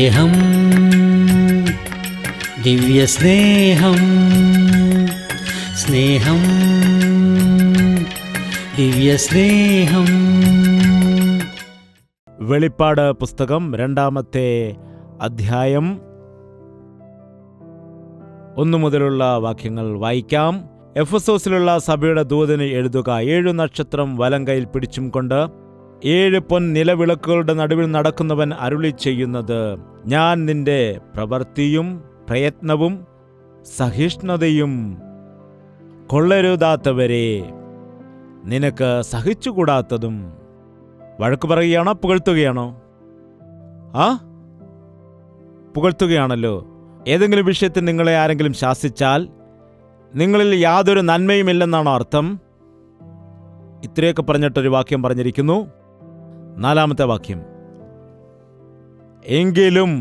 സ്നേഹം, ദിവ്യസ്നേഹം, സ്നേഹം, ദിവ്യസ്നേഹം. വെളിപ്പാട് പുസ്തകം 2-ാമത്തെ അധ്യായം 1 മുതലുള്ള വാക്യങ്ങൾ വായിക്കാം. എഫെസോസിലുള്ള സഭയുടെ ദൂതന് എഴുതുക. 7 നക്ഷത്രം വലങ്കയിൽ പിടിച്ചും കൊണ്ട് 7 പൊൻ നിലവിളക്കുകളുടെ നടുവിൽ നടക്കുന്നവൻ അരുളി ചെയ്യുന്നത്: ഞാൻ നിന്റെ പ്രവൃത്തിയും പ്രയത്നവും സഹിഷ്ണുതയും കൊള്ളരുതാത്തവരെ, നിനക്ക് സഹിച്ചുകൂടാത്തതും. വഴക്കു പറയുകയാണോ പുകഴ്ത്തുകയാണോ? പുകഴ്ത്തുകയാണല്ലോ. ഏതെങ്കിലും വിഷയത്തിൽ നിങ്ങളെ ആരെങ്കിലും ശാസിച്ചാൽ നിങ്ങളിൽ യാതൊരു നന്മയുമില്ലെന്നാണോ അർത്ഥം? ഇത്രയൊക്കെ പറഞ്ഞിട്ടൊരു വാക്യം പറഞ്ഞിരിക്കുന്നു. 4-ാമത്തെ വാക്യം: എങ്കിലും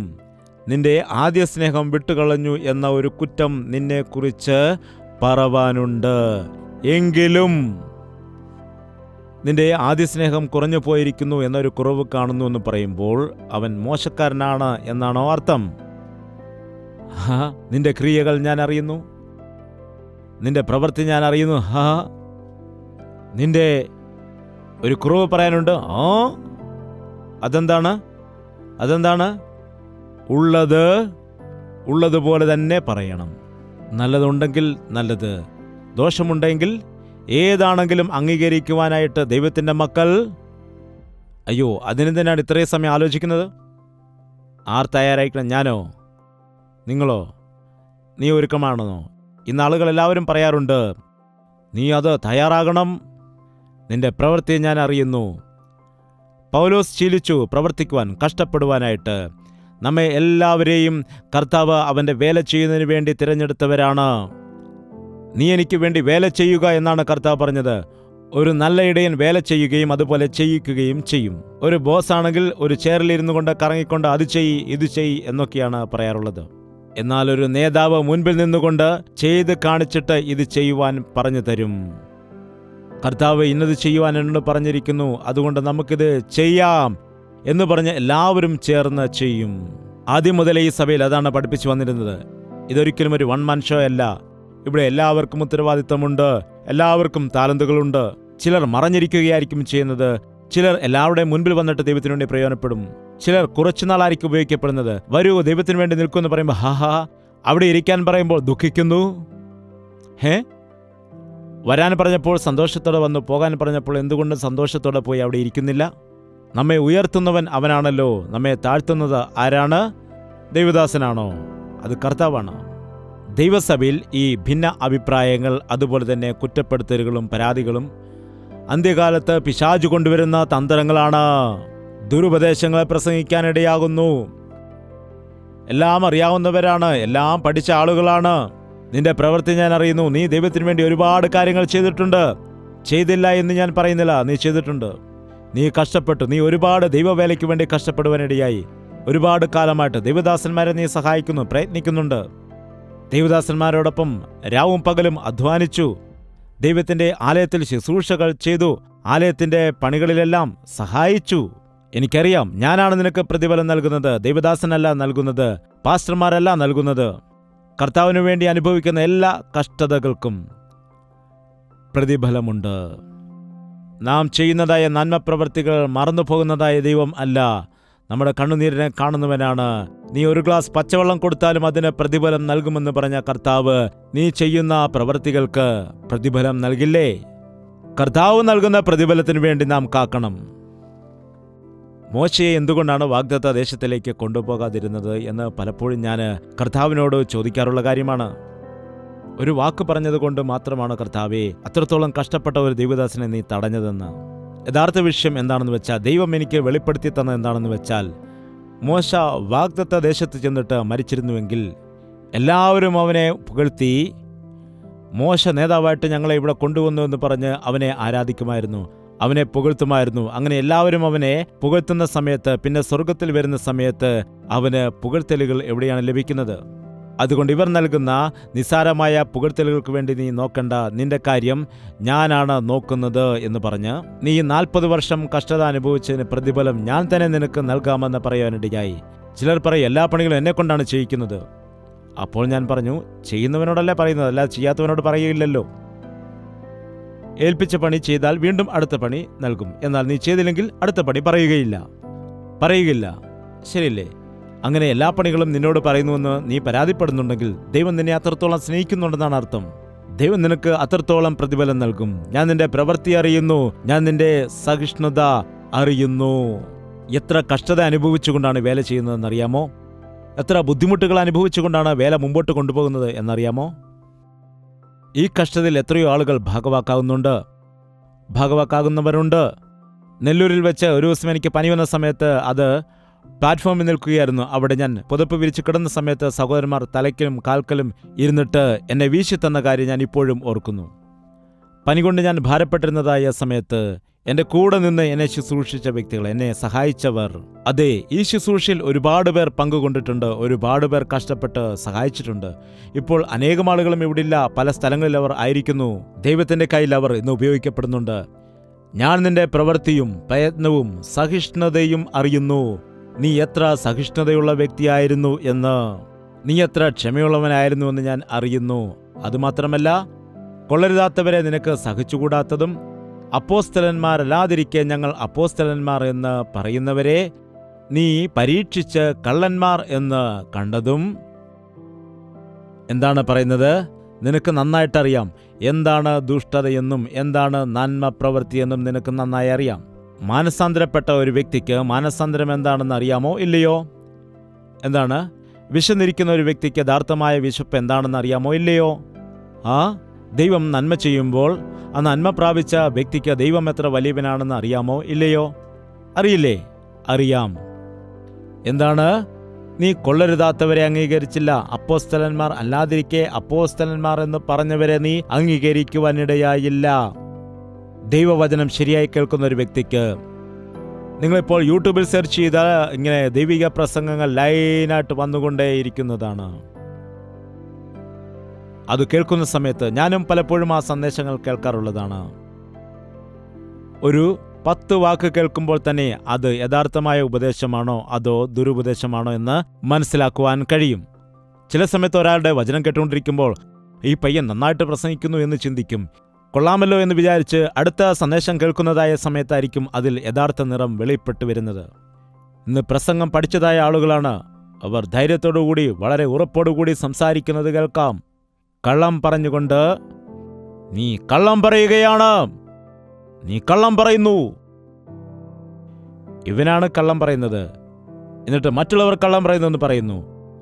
നിന്റെ ആദ്യ സ്നേഹം വിട്ടുകളഞ്ഞു എന്ന ഒരു കുറ്റം നിന്നെക്കുറിച്ച് പറവാനുണ്ട്. എങ്കിലും നിന്റെ ആദ്യ സ്നേഹം കുറഞ്ഞു പോയിരിക്കുന്നു എന്നൊരു കുറവ് കാണുന്നു എന്ന് പറയുമ്പോൾ അവൻ മോശക്കാരനാണ് എന്നാണോ അർത്ഥം? നിന്റെ ക്രിയകൾ ഞാൻ അറിയുന്നു, നിന്റെ പ്രവൃത്തി ഞാൻ അറിയുന്നു. നിന്റെ ഒരു കുറവ് പറയാനുണ്ട്. അതെന്താണ്? ഉള്ളതുപോലെ തന്നെ പറയണം. നല്ലതുണ്ടെങ്കിൽ നല്ലത്, ദോഷമുണ്ടെങ്കിൽ ഏതാണെങ്കിലും അംഗീകരിക്കുവാനായിട്ട് ദൈവത്തിൻ്റെ മക്കൾ. അയ്യോ, അതിന് തന്നെയാണ് ഇത്രയും സമയം ആലോചിക്കുന്നത്. ആർ തയ്യാറായിരിക്കണം? ഞാനോ നിങ്ങളോ? നീ ഒരുക്കമാണെന്നോ? ഇന്ന് ആളുകളെല്ലാവരും പറയാറുണ്ട്, നീ അത് തയ്യാറാകണം. നിന്റെ പ്രവൃത്തി ഞാൻ അറിയുന്നു. പൗലോസ് ശീലിച്ചു പ്രവർത്തിക്കുവാൻ, കഷ്ടപ്പെടുവാനായിട്ട്. നമ്മെ എല്ലാവരെയും കർത്താവ് അവൻ്റെ വേല ചെയ്യുന്നതിന് വേണ്ടി തിരഞ്ഞെടുത്തവരാണ്. നീ എനിക്ക് വേണ്ടി വേല ചെയ്യുക എന്നാണ് കർത്താവ് പറഞ്ഞത്. ഒരു നല്ല ഇടയൻ വേല ചെയ്യുകയും അതുപോലെ ചെയ്യിക്കുകയും ചെയ്യും. ഒരു ബോസ് ആണെങ്കിൽ ഒരു ചെയറിലിരുന്നു കൊണ്ട് കറങ്ങിക്കൊണ്ട് അത് ചെയ്യ് ഇത് ചെയ്യ് എന്നൊക്കെയാണ് പറയാറുള്ളത്. എന്നാൽ ഒരു നേതാവ് മുൻപിൽ നിന്നുകൊണ്ട് ചെയ്ത് കാണിച്ചിട്ട് ഇത് ചെയ്യുവാൻ പറഞ്ഞു തരും. കർത്താവ് ഇന്നത് ചെയ്യുവാൻ എന്നോട് പറഞ്ഞിരിക്കുന്നു, അതുകൊണ്ട് നമുക്കിത് ചെയ്യാം എന്ന് പറഞ്ഞ് എല്ലാവരും ചേർന്ന് ചെയ്യും. ആദ്യം മുതലേ ഈ സഭയിൽ അതാണ് പഠിപ്പിച്ചു വന്നിരുന്നത്. ഇതൊരിക്കലും ഒരു 1 man ഷോ അല്ല. ഇവിടെ എല്ലാവർക്കും ഉത്തരവാദിത്തമുണ്ട്, എല്ലാവർക്കും താലന്തുകളുണ്ട്. ചിലർ മറഞ്ഞിരിക്കുകയായിരിക്കും ചെയ്യുന്നത്, ചിലർ എല്ലാവരുടെയും മുൻപിൽ വന്നിട്ട് ദൈവത്തിനു വേണ്ടി പ്രയോജനപ്പെടും. ചിലർ കുറച്ചുനാളായിരിക്കും ഉപയോഗിക്കപ്പെടുന്നത്. വരൂ ദൈവത്തിന് വേണ്ടി നിൽക്കുമെന്ന് പറയുമ്പോൾ അവിടെ ഇരിക്കാൻ പറയുമ്പോൾ ദുഃഖിക്കുന്നു. വരാൻ പറഞ്ഞപ്പോൾ സന്തോഷത്തോടെ വന്നു, പോകാൻ പറഞ്ഞപ്പോൾ എന്തുകൊണ്ട് സന്തോഷത്തോടെ പോയി അവിടെ ഇരിക്കുന്നില്ല? നമ്മെ ഉയർത്തുന്നവൻ അവനാണല്ലോ. നമ്മെ താഴ്ത്തുന്നത് ആരാണ്? ദൈവദാസനാണോ? അത് കർത്താവാണ്. ദൈവസഭയിൽ ഈ ഭിന്ന അഭിപ്രായങ്ങൾ, അതുപോലെ തന്നെ കുറ്റപ്പെടുത്തലുകളും പരാതികളും അന്ത്യകാലത്ത് പിശാചു കൊണ്ടുവരുന്ന തന്ത്രങ്ങളാണ്. ദുരുപദേശങ്ങളെ പ്രസംഗിക്കാനിടയാകുന്നു. എല്ലാം അറിയാവുന്നവരാണ്, എല്ലാം പഠിച്ച ആളുകളാണ്. നിന്റെ പ്രവൃത്തി ഞാൻ അറിയുന്നു. നീ ദൈവത്തിന് വേണ്ടി ഒരുപാട് കാര്യങ്ങൾ ചെയ്തിട്ടുണ്ട്. ചെയ്തില്ല എന്ന് ഞാൻ പറയുന്നില്ല, നീ ചെയ്തിട്ടുണ്ട്. നീ കഷ്ടപ്പെട്ടു. നീ ഒരുപാട് ദൈവവേലയ്ക്ക് വേണ്ടി കഷ്ടപ്പെടുവാനിടയായി. ഒരുപാട് കാലമായിട്ട് ദൈവദാസന്മാരെ നീ സഹായിക്കുന്നു, പ്രയത്നിക്കുന്നുണ്ട്. ദൈവദാസന്മാരോടൊപ്പം രാവും പകലും അധ്വാനിച്ചു. ദൈവത്തിൻ്റെ ആലയത്തിൽ ശുശ്രൂഷകൾ ചെയ്തു. ആലയത്തിൻ്റെ പണികളിലെല്ലാം സഹായിച്ചു. എനിക്കറിയാം, ഞാനാണ് നിനക്ക് പ്രതിഫലം നൽകുന്നത്. ദൈവദാസനല്ല നൽകുന്നത്, പാസ്റ്റർമാരല്ല നൽകുന്നത്. കർത്താവിനു വേണ്ടി അനുഭവിക്കുന്ന എല്ലാ കഷ്ടതകൾക്കും പ്രതിഫലമുണ്ട്. നാം ചെയ്യുന്നതായ നന്മപ്രവൃത്തികൾ മറന്നുപോകുന്നതായ ദൈവം അല്ല, നമ്മുടെ കണ്ണുനീരിനെ കാണുന്നവനാണ്. നീ ഒരു ഗ്ലാസ് പച്ചവെള്ളം കൊടുത്താലും അതിന് പ്രതിഫലം നൽകുമെന്ന് പറഞ്ഞ കർത്താവ് നീ ചെയ്യുന്ന പ്രവൃത്തികൾക്ക് പ്രതിഫലം നൽകില്ലേ? കർത്താവ് നൽകുന്ന പ്രതിഫലത്തിന് വേണ്ടി നാം കാക്കണം. മോശയെ എന്തുകൊണ്ടാണ് വാഗ്ദത്ത ദേശത്തിലേക്ക് കൊണ്ടുപോകാതിരുന്നത് എന്ന് പലപ്പോഴും ഞാൻ കർത്താവിനോട് ചോദിക്കാറുള്ള കാര്യമാണ്. ഒരു വാക്ക് പറഞ്ഞതുകൊണ്ട് മാത്രമാണ് കർത്താവേ അത്രത്തോളം കഷ്ടപ്പെട്ട ഒരു ദൈവദാസനെ നീ തടഞ്ഞതെന്ന്. യഥാർത്ഥ വിഷയം എന്താണെന്ന് വെച്ചാൽ, ദൈവം എനിക്ക് വെളിപ്പെടുത്തി തന്നത് എന്താണെന്ന് വെച്ചാൽ, മോശ വാഗ്ദത്ത ദേശത്ത് ചെന്നിട്ട് മരിച്ചിരുന്നുവെങ്കിൽ എല്ലാവരും അവനെ പുകഴ്ത്തി, മോശ നേതാവായിട്ട് ഞങ്ങളെ ഇവിടെ കൊണ്ടുവന്നു എന്ന് പറഞ്ഞ് അവനെ ആരാധിക്കുമായിരുന്നു, അവനെ പുകഴ്ത്തുമായിരുന്നു. അങ്ങനെ എല്ലാവരും അവനെ പുകഴ്ത്തുന്ന സമയത്ത്, പിന്നെ സ്വർഗത്തിൽ വരുന്ന സമയത്ത് അവന് പുകഴ്ത്തലുകൾ എവിടെയാണ് ലഭിക്കുന്നത്? അതുകൊണ്ട് ഇവർ നൽകുന്ന നിസ്സാരമായ പുകഴ്ത്തലുകൾക്ക് വേണ്ടി നീ നോക്കണ്ട, നിന്റെ കാര്യം ഞാനാണ് നോക്കുന്നത് എന്ന് പറഞ്ഞ് നീ 40 വർഷം കഷ്ടത അനുഭവിച്ചതിന് പ്രതിഫലം ഞാൻ തന്നെ നിനക്ക് നൽകാമെന്ന് പറയാനിടയായി. ചിലർ പറയും എല്ലാ പണികളും എന്നെക്കൊണ്ടാണ് ചെയ്യിക്കുന്നത്. അപ്പോൾ ഞാൻ പറഞ്ഞു, ചെയ്യുന്നവനോടല്ലേ പറയുന്നത്, അല്ലാതെ ചെയ്യാത്തവനോട് പറയുകയില്ലല്ലോ. ഏൽപ്പിച്ച പണി ചെയ്താൽ വീണ്ടും അടുത്ത പണി നൽകും, എന്നാൽ നീ ചെയ്തില്ലെങ്കിൽ അടുത്ത പണി പറയുകയില്ല. ശരിയല്ലേ? അങ്ങനെ എല്ലാ പണികളും നിന്നോട് പറയുന്നുവെന്ന് നീ പരാതിപ്പെടുന്നുണ്ടെങ്കിൽ ദൈവം നിന്നെ അത്രത്തോളം സ്നേഹിക്കുന്നുണ്ടെന്നാണ് അർത്ഥം. ദൈവം നിനക്ക് അത്രത്തോളം പ്രതിഫലം നൽകും. ഞാൻ നിന്റെ പ്രവൃത്തി അറിയുന്നു, ഞാൻ നിന്റെ സഹിഷ്ണുത അറിയുന്നു. എത്ര കഷ്ടത അനുഭവിച്ചുകൊണ്ടാണ് വേല ചെയ്യുന്നതെന്നറിയാമോ? എത്ര ബുദ്ധിമുട്ടുകൾ അനുഭവിച്ചുകൊണ്ടാണ് വേല മുമ്പോട്ട് കൊണ്ടുപോകുന്നത് എന്നറിയാമോ? ഈ കഷ്ടതയിൽ എത്രയോ ആളുകൾ ഭാഗവാക്കാകുന്നവരുണ്ട്. നെല്ലൂരിൽ വെച്ച് ഒരു ദിവസം എനിക്ക് പനി വന്ന സമയത്ത് അത് പ്ലാറ്റ്ഫോമിൽ നിൽക്കുകയായിരുന്നു. അവിടെ ഞാൻ പുതപ്പ് വിരിച്ച് കിടന്ന സമയത്ത് സഹോദരന്മാർ തലയ്ക്കലും കാൽക്കലും ഇരുന്നിട്ട് എന്നെ വീശി തന്ന കാര്യം ഞാൻ ഇപ്പോഴും ഓർക്കുന്നു. പനി കൊണ്ട് ഞാൻ ഭാരപ്പെട്ടിരുന്നതായ സമയത്ത് എൻ്റെ കൂടെ നിന്ന് എന്നെ ശുശ്രൂഷിച്ച വ്യക്തികൾ, എന്നെ സഹായിച്ചവർ, അതെ, ഈ ശുശ്രൂഷയിൽ ഒരുപാട് പേർ പങ്കുകൊണ്ടിട്ടുണ്ട്, ഒരുപാട് പേർ കഷ്ടപ്പെട്ട് സഹായിച്ചിട്ടുണ്ട്. ഇപ്പോൾ അനേകം ആളുകളും ഇവിടില്ല, പല സ്ഥലങ്ങളിൽ അവർ ആയിരിക്കുന്നു. ദൈവത്തിൻ്റെ കയ്യിൽ അവർ ഇന്ന് ഉപയോഗിക്കപ്പെടുന്നുണ്ട്. ഞാൻ നിന്റെ പ്രവൃത്തിയും പ്രയത്നവും സഹിഷ്ണുതയും അറിയുന്നു. നീ എത്ര സഹിഷ്ണുതയുള്ള വ്യക്തിയായിരുന്നു എന്ന്, നീ എത്ര ക്ഷമയുള്ളവനായിരുന്നുവെന്ന് ഞാൻ അറിയുന്നു. അതുമാത്രമല്ല, കൊള്ളരുതാത്തവരെ നിനക്ക് സഹിച്ചുകൂടാത്തതും, അപ്പോസ്തലന്മാരല്ലാതിരിക്കെ ഞങ്ങൾ അപ്പോസ്തലന്മാർ എന്ന് പറയുന്നവരെ നീ പരീക്ഷിച്ച് കള്ളന്മാർ എന്ന് കണ്ടതും. എന്താണ് പറയുന്നത്? നിനക്ക് നന്നായിട്ടറിയാം എന്താണ് ദുഷ്ടതയെന്നും എന്താണ് നന്മ പ്രവൃത്തിയെന്നും നിനക്ക് നന്നായി അറിയാം. മാനസാന്തരപ്പെട്ട ഒരു വ്യക്തിക്ക് മാനസാന്തരം എന്താണെന്ന് അറിയാമോ ഇല്ലയോ? എന്താണ്? വിശന്നിരിക്കുന്ന ഒരു വ്യക്തിക്ക് യഥാർത്ഥമായ വിശപ്പ് എന്താണെന്ന് അറിയാമോ ഇല്ലയോ? ദൈവം നന്മ ചെയ്യുമ്പോൾ ആ നന്മ പ്രാപിച്ച വ്യക്തിക്ക് ദൈവം എത്ര വലിയവനാണെന്ന് അറിയാമോ ഇല്ലയോ? അറിയില്ലേ? അറിയാം. എന്താണ്? നീ കൊള്ളരുതാത്തവരെ അംഗീകരിച്ചില്ല. അപ്പോസ്തലന്മാർ അല്ലാതിരിക്കെ അപ്പോസ്തലന്മാർ എന്ന് പറഞ്ഞവരെ നീ അംഗീകരിക്കുവാനിടയായില്ല. ദൈവവചനം ശരിയായി കേൾക്കുന്ന ഒരു വ്യക്തിക്ക്, നിങ്ങളിപ്പോൾ യൂട്യൂബിൽ സെർച്ച് ചെയ്താൽ ഇങ്ങനെ ദൈവിക പ്രസംഗങ്ങൾ ലൈനായിട്ട് വന്നുകൊണ്ടേയിരിക്കുന്നതാണ്. അത് കേൾക്കുന്ന സമയത്ത് ഞാനും പലപ്പോഴും ആ സന്ദേശങ്ങൾ കേൾക്കാറുള്ളതാണ്. ഒരു 10 വാക്ക് കേൾക്കുമ്പോൾ തന്നെ അത് യഥാർത്ഥമായ ഉപദേശമാണോ അതോ ദുരുപദേശമാണോ എന്ന് മനസ്സിലാക്കുവാൻ കഴിയും. ചില സമയത്ത് ഒരാളുടെ വചനം കേട്ടുകൊണ്ടിരിക്കുമ്പോൾ ഈ പയ്യൻ നന്നായിട്ട് പ്രസംഗിക്കുന്നു എന്ന് ചിന്തിക്കും. കൊള്ളാമല്ലോ എന്ന് വിചാരിച്ച് അടുത്ത സന്ദേശം കേൾക്കുന്നതായ സമയത്തായിരിക്കും അതിൽ യഥാർത്ഥ നിറം വെളിപ്പെട്ടു വരുന്നത്. ഇന്ന് പ്രസംഗം പഠിച്ചതായ ആളുകളാണ്. അവർ ധൈര്യത്തോടുകൂടി വളരെ ഉറപ്പോടുകൂടി സംസാരിക്കുന്നത് കേൾക്കാം. കള്ളം പറഞ്ഞുകൊണ്ട്, നീ കള്ളം പറയുകയാണ്, നീ കള്ളം പറയുന്നു. ഇവനാണ് കള്ളം പറയുന്നത്. എന്നിട്ട് മറ്റുള്ളവർ കള്ളം പറയുന്നെന്ന് പറയുന്നു.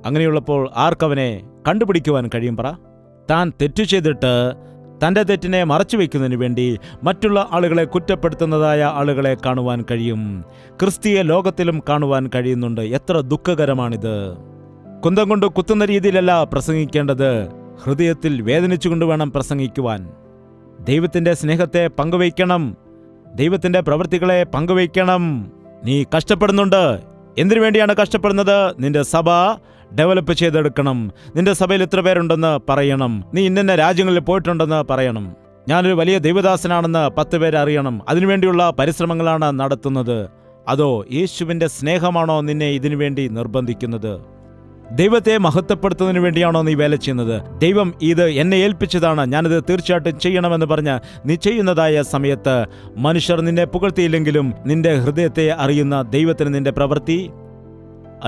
അങ്ങനെയുള്ളപ്പോൾ ആർക്കവനെ കണ്ടുപിടിക്കുവാൻ കഴിയും? പറ. താൻ തെറ്റു ചെയ്തിട്ട് തൻ്റെ തെറ്റിനെ മറച്ചുവെക്കുന്നതിന് വേണ്ടി മറ്റുള്ള ആളുകളെ കുറ്റപ്പെടുത്തുന്നതായ ആളുകളെ കാണുവാൻ കഴിയും. ക്രിസ്തീയ ലോകത്തിലും കാണുവാൻ കഴിയുന്നുണ്ട്. എത്ര ദുഃഖകരമാണിത്! കുന്തം കൊണ്ട് കുത്തുന്ന രീതിയിലല്ല പ്രസംഗിക്കേണ്ടത്. ഹൃദയത്തിൽ വേദനിച്ചുകൊണ്ട് വേണം പ്രസംഗിക്കുവാൻ. ദൈവത്തിൻ്റെ സ്നേഹത്തെ പങ്കുവയ്ക്കണം. ദൈവത്തിൻ്റെ പ്രവൃത്തികളെ പങ്കുവയ്ക്കണം. നീ കഷ്ടപ്പെടുന്നുണ്ട്. എന്തിനു വേണ്ടിയാണ് കഷ്ടപ്പെടുന്നത്? നിന്റെ സഭ ഡെവലപ്പ് ചെയ്തെടുക്കണം. നിന്റെ സഭയിൽ എത്ര പേരുണ്ടെന്ന് പറയണം. നീ ഇന്ന രാജ്യങ്ങളിൽ പോയിട്ടുണ്ടെന്ന് പറയണം. ഞാനൊരു വലിയ ദൈവദാസനാണെന്ന് 10 പേര് അറിയണം. അതിനുവേണ്ടിയുള്ള പരിശ്രമങ്ങളാണ് നടത്തുന്നത്. അതോ യേശുവിൻ്റെ സ്നേഹമാണോ നിന്നെ ഇതിനു വേണ്ടി നിർബന്ധിക്കുന്നത്? ദൈവത്തെ മഹത്വപ്പെടുത്തുന്നതിന് വേണ്ടിയാണോ നീ വേല ചെയ്യുന്നത്? ദൈവം ഇത് എന്നെ ഏൽപ്പിച്ചതാണ്, ഞാനിത് തീർച്ചയായിട്ടും ചെയ്യണമെന്ന് പറഞ്ഞ് നീ ചെയ്യുന്നതായ സമയത്ത് മനുഷ്യർ നിന്നെ പുകഴ്ത്തിയില്ലെങ്കിലും നിന്റെ ഹൃദയത്തെ അറിയുന്ന ദൈവത്തിന് നിന്റെ പ്രവൃത്തി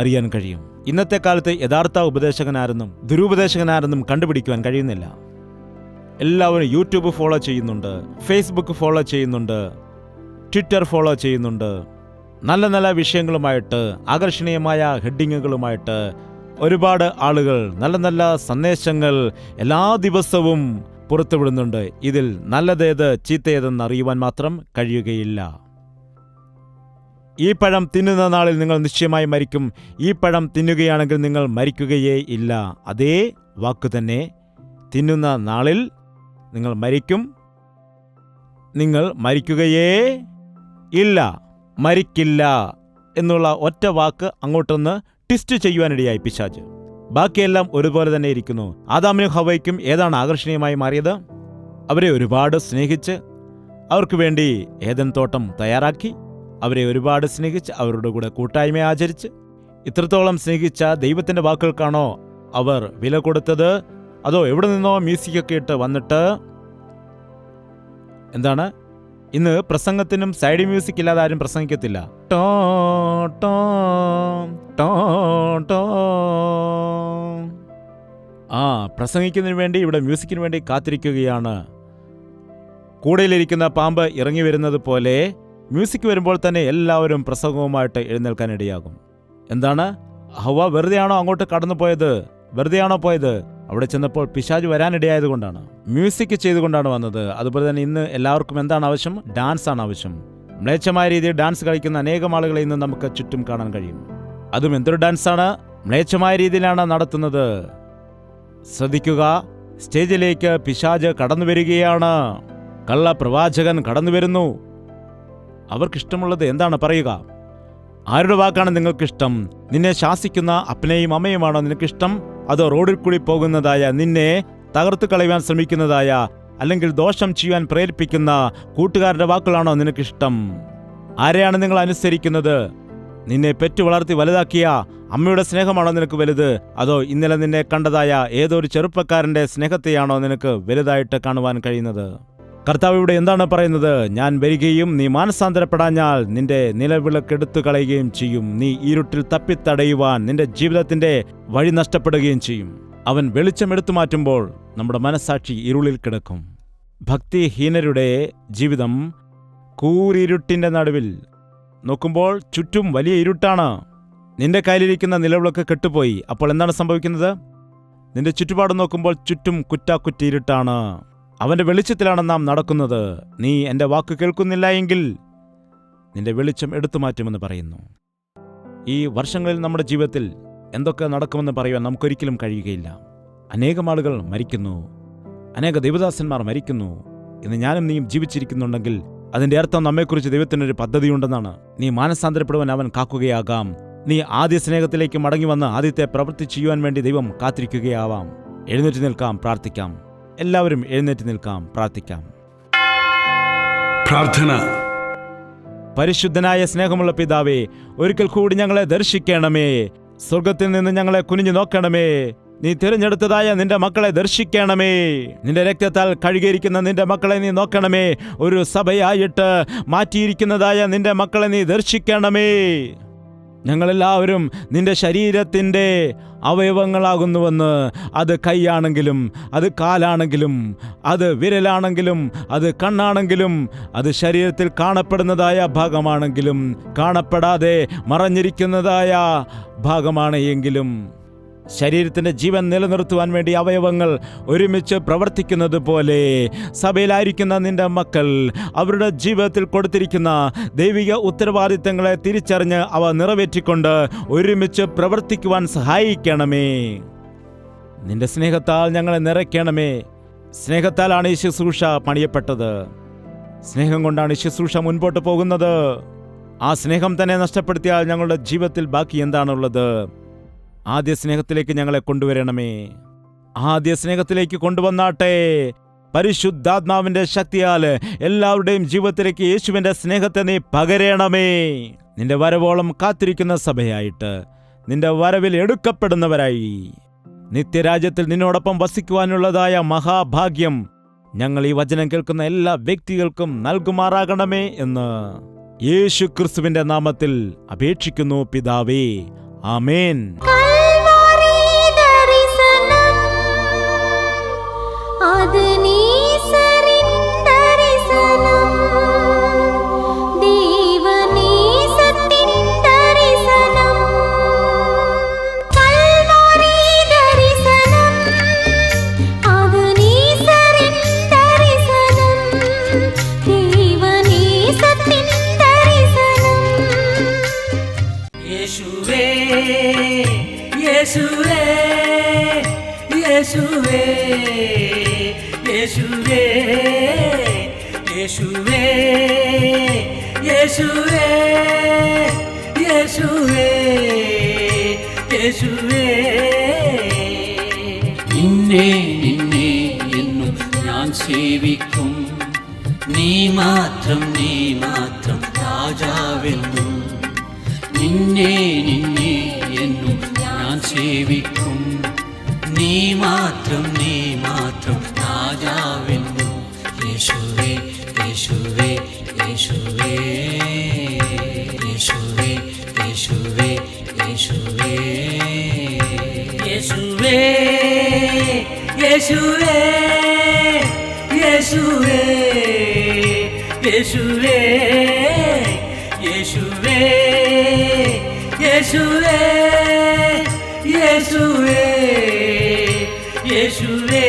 അറിയാൻ കഴിയും. ഇന്നത്തെ കാലത്ത് യഥാർത്ഥ ഉപദേശകനാരെന്നും ദുരുപദേശകനാരെന്നും കണ്ടുപിടിക്കുവാൻ കഴിയുന്നില്ല. എല്ലാവരും യൂട്യൂബ് ഫോളോ ചെയ്യുന്നുണ്ട്, ഫേസ്ബുക്ക് ഫോളോ ചെയ്യുന്നുണ്ട്, ട്വിറ്റർ ഫോളോ ചെയ്യുന്നുണ്ട്. നല്ല നല്ല വിഷയങ്ങളുമായിട്ട്, ആകർഷണീയമായ ഹെഡിങ്ങുകളുമായിട്ട് ഒരുപാട് ആളുകൾ നല്ല നല്ല സന്ദേശങ്ങൾ എല്ലാ ദിവസവും പുറത്തുവിടുന്നുണ്ട്. ഇതിൽ നല്ലതേത് ചീത്തയേതെന്ന് അറിയുവാൻ മാത്രം കഴിയുകയില്ല. ഈ പഴം തിന്നുന്ന നാളിൽ നിങ്ങൾ നിശ്ചയമായി മരിക്കും. ഈ പഴം തിന്നുകയാണെങ്കിൽ നിങ്ങൾ മരിക്കുകയേ ഇല്ല. അതേ വാക്കു തന്നെ. തിന്നുന്ന നാളിൽ നിങ്ങൾ മരിക്കും. നിങ്ങൾ മരിക്കുകയേ ഇല്ല, മരിക്കില്ല എന്നുള്ള ഒറ്റ വാക്ക് അങ്ങോട്ടൊന്ന് ട്വിസ്റ്റ് ചെയ്യുവാനിടയായി പിശാച്. ബാക്കിയെല്ലാം ഒരുപോലെ തന്നെ ഇരിക്കുന്നു. ആദാമിനും ഹവ്വയ്ക്കും ഏതാണ് ആകർഷണീയമായി മാറിയത്? അവരെ ഒരുപാട് സ്നേഹിച്ച് അവർക്ക് വേണ്ടി ഏദൻ തോട്ടം തയ്യാറാക്കി, അവരെ ഒരുപാട് സ്നേഹിച്ച് അവരുടെ കൂടെ കൂട്ടായ്മ ആചരിച്ച് ഇത്രത്തോളം സ്നേഹിച്ച ദൈവത്തിൻ്റെ വാക്കുകൾക്കാണോ അവർ വില കൊടുത്തത്? അതോ എവിടെ നിന്നോ മ്യൂസിക്കൊക്കെ ഇട്ട് വന്നിട്ട് എന്താണ്? ഇന്ന് പ്രസംഗത്തിനും സൈഡ് മ്യൂസിക് ഇല്ലാതെ ആരും പ്രസംഗിക്കത്തില്ല. ടോ ടോ ടോ ടോ. പ്രസംഗിക്കുന്നതിന് വേണ്ടി ഇവിടെ മ്യൂസിക്കിന് വേണ്ടി കാത്തിരിക്കുകയാണ്. കൂടയിലിരിക്കുന്ന പാമ്പ് ഇറങ്ങി വരുന്നത് പോലെ മ്യൂസിക് വരുമ്പോൾ തന്നെ എല്ലാവരും പ്രസംഗവുമായിട്ട് എഴുന്നേൽക്കാനിടയാകും. എന്താണ്? ഹവ്വ വെറുതെയാണോ അങ്ങോട്ട് കടന്നു പോയത്? വെറുതെയാണോ പോയത്? അവിടെ ചെന്നപ്പോൾ പിശാച് വരാനിടയായതുകൊണ്ടാണ്. മ്യൂസിക് ചെയ്തുകൊണ്ടാണ് വന്നത്. അതുപോലെ തന്നെ ഇന്ന് എല്ലാവർക്കും എന്താണ് ആവശ്യം? ഡാൻസ് ആണ് ആവശ്യം. മ്ലേച്ഛമായ രീതിയിൽ ഡാൻസ് കളിക്കുന്ന അനേകം ആളുകളെ ഇന്ന് നമുക്ക് ചുറ്റും കാണാൻ കഴിയും. അതും എന്തൊരു ഡാൻസാണ്? മ്ലേച്ഛമായ രീതിയിലാണ് നടത്തുന്നത്. ശ്രദ്ധിക്കുക, സ്റ്റേജിലേക്ക് പിശാച് കടന്നു വരികയാണ്. കള്ള പ്രവാചകൻ കടന്നു വരുന്നു. അവർക്കിഷ്ടമുള്ളത് എന്താണ് പറയുക? ആരുടെ വാക്കാണ് നിങ്ങൾക്കിഷ്ടം? നിന്നെ ശാസിക്കുന്ന അപ്പനെയും അമ്മയുമാണോ നിനക്കിഷ്ടം? അതോ റോഡിൽ കൂടി പോകുന്നതായ, നിന്നെ തകർത്തു കളയാൻ ശ്രമിക്കുന്നതായ, അല്ലെങ്കിൽ ദോഷം ചെയ്യാൻ പ്രേരിപ്പിക്കുന്ന കൂട്ടുകാരുടെ വാക്കുകളാണോ നിനക്കിഷ്ടം? ആരെയാണ് നിങ്ങൾ അനുസരിക്കുന്നത്? നിന്നെ പെറ്റു വളർത്തി വലുതാക്കിയ അമ്മയുടെ സ്നേഹമാണോ നിനക്ക് വലുത്? അതോ ഇന്നലെ നിന്നെ കണ്ടതായ ഏതോ ഒരു ചെറുപ്പക്കാരന്റെ സ്നേഹത്തെയാണോ നിനക്ക് വലുതായിട്ട് കാണുവാൻ കഴിയുന്നത്? കർത്താവ് ഇവിടെ എന്താണ് പറയുന്നത്? ഞാൻ വരികയും നീ മാനസാന്തരപ്പെടാഞ്ഞാൽ നിന്റെ നിലവിളക്കെടുത്തു കളയുകയും ചെയ്യും. നീ ഇരുട്ടിൽ തപ്പിത്തടയുവാൻ നിന്റെ ജീവിതത്തിന്റെ വഴി നഷ്ടപ്പെടുകയും ചെയ്യും. അവൻ വെളിച്ചം എടുത്തു മാറ്റുമ്പോൾ നമ്മുടെ മനസ്സാക്ഷി ഇരുളിൽ കിടക്കും. ഭക്തിഹീനരുടെ ജീവിതം കൂരിരുട്ടിന്റെ നടുവിൽ. നോക്കുമ്പോൾ ചുറ്റും വലിയ ഇരുട്ടാണ്. നിന്റെ കയ്യിലിരിക്കുന്ന നിലവിളക്ക് കെട്ടുപോയി. അപ്പോൾ എന്താണ് സംഭവിക്കുന്നത്? നിന്റെ ചുറ്റുപാട് നോക്കുമ്പോൾ ചുറ്റും കുറ്റാക്കുറ്റി ഇരുട്ടാണ്. അവന്റെ വെളിച്ചത്തിലാണ് നാം നടക്കുന്നത്. നീ എൻ്റെ വാക്ക് കേൾക്കുന്നില്ല എങ്കിൽ നിന്റെ വെളിച്ചം എടുത്തു മാറ്റുമെന്ന് പറയുന്നു. ഈ വർഷങ്ങളിൽ നമ്മുടെ ജീവിതത്തിൽ എന്തൊക്കെ നടക്കുമെന്ന് പറയുവാൻ നമുക്കൊരിക്കലും കഴിയുകയില്ല. അനേകം ആളുകൾ മരിക്കുന്നു, അനേക ദൈവദാസന്മാർ മരിക്കുന്നു. ഇന്ന് ഞാനും നീയും ജീവിച്ചിരിക്കുന്നുണ്ടെങ്കിൽ അതിൻ്റെ അർത്ഥം നമ്മെക്കുറിച്ച് ദൈവത്തിനൊരു പദ്ധതിയുണ്ടെന്നാണ്. നീ മാനസാന്തരപ്പെടുവാൻ അവൻ കാക്കുകയാകാം. നീ ആദ്യ സ്നേഹത്തിലേക്ക് മടങ്ങി വന്ന് ആദ്യത്തെ പ്രവൃത്തി ചെയ്യുവാൻ വേണ്ടി ദൈവം കാത്തിരിക്കുകയാവാം. എഴുന്നേറ്റ് നിൽക്കാം, പ്രാർത്ഥിക്കാം. എല്ലാവരും എഴുന്നേറ്റ് നിൽക്കാം, പ്രാർത്ഥിക്കാം. പ്രാർത്ഥന. പരിശുദ്ധനായ സ്നേഹമുള്ള പിതാവേ, ഒരിക്കൽ കൂടി ഞങ്ങളെ ദർശിക്കണമേ. സ്വർഗത്തിൽ നിന്ന് ഞങ്ങളെ കുനിഞ്ഞു നോക്കണമേ. നീ തിരഞ്ഞെടുത്തതായ നിന്റെ മക്കളെ ദർശിക്കണമേ. നിന്റെ രക്തത്താൽ കഴുകിയിരിക്കുന്ന നിന്റെ മക്കളെ നീ നോക്കണമേ. ഒരു സഭയായിട്ട് മാറ്റിയിരിക്കുന്നതായ നിന്റെ മക്കളെ നീ ദർശിക്കണമേ. ഞങ്ങളെല്ലാവരും നിന്റെ ശരീരത്തിൻ്റെ അവയവങ്ങളാകുന്നുവെന്ന്. അത് കൈയാണെങ്കിലും, അത് കാലാണെങ്കിലും, അത് വിരലാണെങ്കിലും, അത് കണ്ണാണെങ്കിലും, അത് ശരീരത്തിൽ കാണപ്പെടുന്നതായ ഭാഗമാണെങ്കിലും, കാണപ്പെടാതെ മറഞ്ഞിരിക്കുന്നതായ ഭാഗമാണ് എങ്കിലും, ശരീരത്തിൻ്റെ ജീവൻ നിലനിർത്തുവാൻ വേണ്ടി അവയവങ്ങൾ ഒരുമിച്ച് പ്രവർത്തിക്കുന്നത് പോലെ സഭയിലായിരിക്കുന്ന നിന്റെ മക്കൾ അവരുടെ ജീവിതത്തിൽ കൊടുത്തിരിക്കുന്ന ദൈവിക ഉത്തരവാദിത്തങ്ങളെ തിരിച്ചറിഞ്ഞ് അവ നിറവേറ്റിക്കൊണ്ട് ഒരുമിച്ച് പ്രവർത്തിക്കുവാൻ സഹായിക്കണമേ. നിന്റെ സ്നേഹത്താൽ ഞങ്ങളെ നിറയ്ക്കണമേ. സ്നേഹത്താലാണ് ഈ ശുശ്രൂഷ പണിയപ്പെട്ടത്. സ്നേഹം കൊണ്ടാണ് ഈ ശുശ്രൂഷ മുൻപോട്ട് പോകുന്നത്. ആ സ്നേഹം തന്നെ നഷ്ടപ്പെടുത്തിയാൽ ഞങ്ങളുടെ ജീവിതത്തിൽ ബാക്കി എന്താണുള്ളത്? ആദ്യ സ്നേഹത്തിലേക്ക് ഞങ്ങളെ കൊണ്ടുവരണമേ. ആദ്യ സ്നേഹത്തിലേക്ക് കൊണ്ടുവന്നാട്ടെ. പരിശുദ്ധാത്മാവിന്റെ ശക്തിയാൽ എല്ലാവരുടെയും ജീവിതത്തിലേക്ക് യേശുവിന്റെ സ്നേഹത്തെ നീ പകരണമേ. നിന്റെ വരവോളം കാത്തിരിക്കുന്ന സഭയായിട്ട്, നിന്റെ വരവിൽ എടുക്കപ്പെടുന്നവരായി നിത്യരാജ്യത്തിൽ നിന്നോടൊപ്പം വസിക്കുവാനുള്ളതായ മഹാഭാഗ്യം ഞങ്ങൾ ഈ വചനം കേൾക്കുന്ന എല്ലാ വ്യക്തികൾക്കും നൽകുമാറാകണമേ എന്ന് യേശു ക്രിസ്തുവിന്റെ നാമത്തിൽ അപേക്ഷിക്കുന്നു പിതാവേ. ആമേൻ. നിന്നെ നിന്നെ എന്നും ഞാൻ സേവിക്കും. നീ മാത്രം രാജാവെന്നും. നിന്നെ നിന്നെ എന്നും ഞാൻ സേവിക്കും. നീ മാത്രം രാജാവെന്നും. യേശുവേ യേശുവേ യേശുവേ യേശുവേ യേശുവേ യേശുവേ യേശുവേ യേശുവേ യേശുവേ യേശുവേ യേശുവേ യേശുവേ യേശുവേ യേശുവേ